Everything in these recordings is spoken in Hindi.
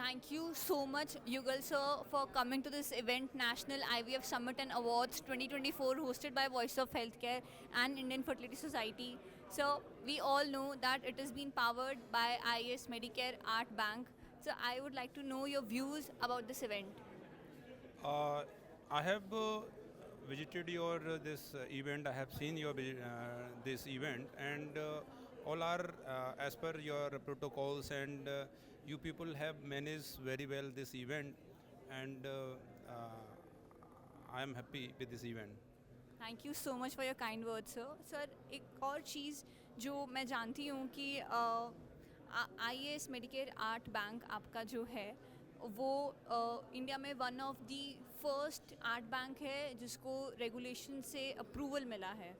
Thank you so much, Yugal sir, for coming to this event, National IVF Summit and Awards 2024, hosted by Voice of Healthcare and Indian Fertility Society. So, we all know that it has been powered by IAS Medicare Art Bank. So, I would like to know your views about this event. Uh, I have visited your this event. I have seen your this event, and all are as per your protocols. And you people have managed very well this event, and I am happy with this event. Thank you so much for your kind word sir एक और चीज़ जो मैं जानती हूँ कि IAS मेडिकेयर आर्ट बैंक आपका जो है वो इंडिया में one of the first art bank है जिसको रेगुलेशन से अप्रूवल मिला है।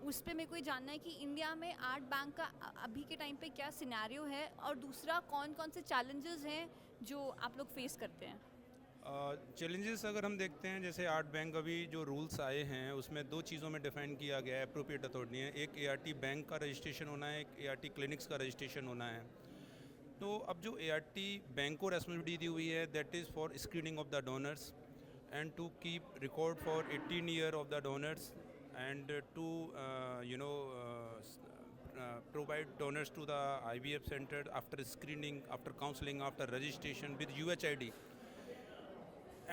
उस पे मेरे को ये जानना है कि इंडिया में आर्ट बैंक का अभी के टाइम पे क्या सिनेरियो है, और दूसरा कौन कौन से चैलेंजेस हैं जो आप लोग फेस करते हैं। चैलेंजेस अगर हम देखते हैं, जैसे आर्ट बैंक अभी जो रूल्स आए हैं उसमें दो चीज़ों में डिफाइन किया गया है अप्रोप्रिएट अथॉरिटी है। एक ART बैंक का रजिस्ट्रेशन होना है, एक ART क्लिनिक्स का रजिस्ट्रेशन होना है। तो अब जो ART बैंक को रेस्पॉन्सिबिलिटी दी हुई है, that is for screening of the donors and to keep record for 18 year of the donors and to provide donors to the IVF center after screening, after counseling, after registration with UHID.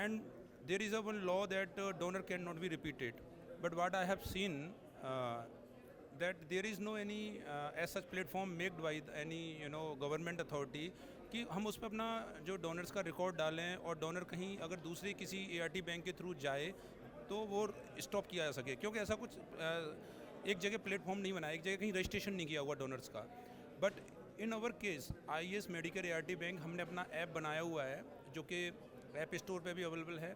And there is a one law that donor cannot be repeated. But what I have seen that there is no any as such platform made by any government authority कि हम उस पर अपना जो डोनर्स का रिकॉर्ड डालें और डोनर कहीं अगर दूसरे किसी ART बैंक के थ्रू जाए तो वो स्टॉप किया जा सके, क्योंकि ऐसा कुछ एक जगह प्लेटफॉर्म नहीं बना, एक जगह कहीं रजिस्ट्रेशन नहीं किया हुआ डोनर्स का। But in our case IAS Medicare ART bank हमने अपना ऐप बनाया हुआ है जो कि ऐप स्टोर पे भी अवेलेबल है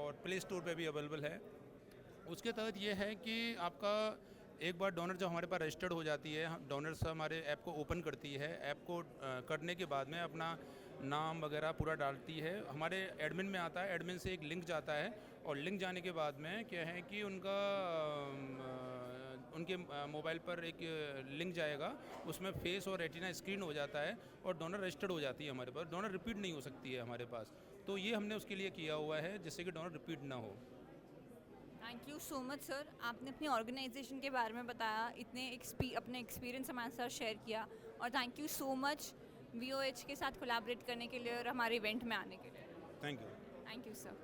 और प्ले स्टोर पे भी अवेलेबल है। उसके तहत ये है कि आपका एक बार डोनर जब हमारे पास रजिस्टर्ड हो जाती है, डोनर्स हमारे ऐप को ओपन करती है, ऐप को करने के बाद में अपना नाम वगैरह पूरा डालती है, हमारे एडमिन में आता है, एडमिन से एक लिंक जाता है और लिंक जाने के बाद में क्या है कि उनके मोबाइल पर एक लिंक जाएगा, उसमें फेस और रेटिना स्क्रीन हो जाता है और डोनर रजिस्टर्ड हो जाती है हमारे पास। डोनर रिपीट नहीं हो सकती है हमारे पास, तो ये हमने उसके लिए किया हुआ है जिससे कि डोनर रिपीट ना हो। Thank you so much sir, आपने अपनी ऑर्गेनाइजेशन के बारे में बताया, इतने अपने एक्सपीरियंस हमारे साथ शेयर किया, और thank you so much VOH के साथ कोलैबोरेट करने के लिए और हमारे इवेंट में आने के लिए। Thank you. Thank you sir.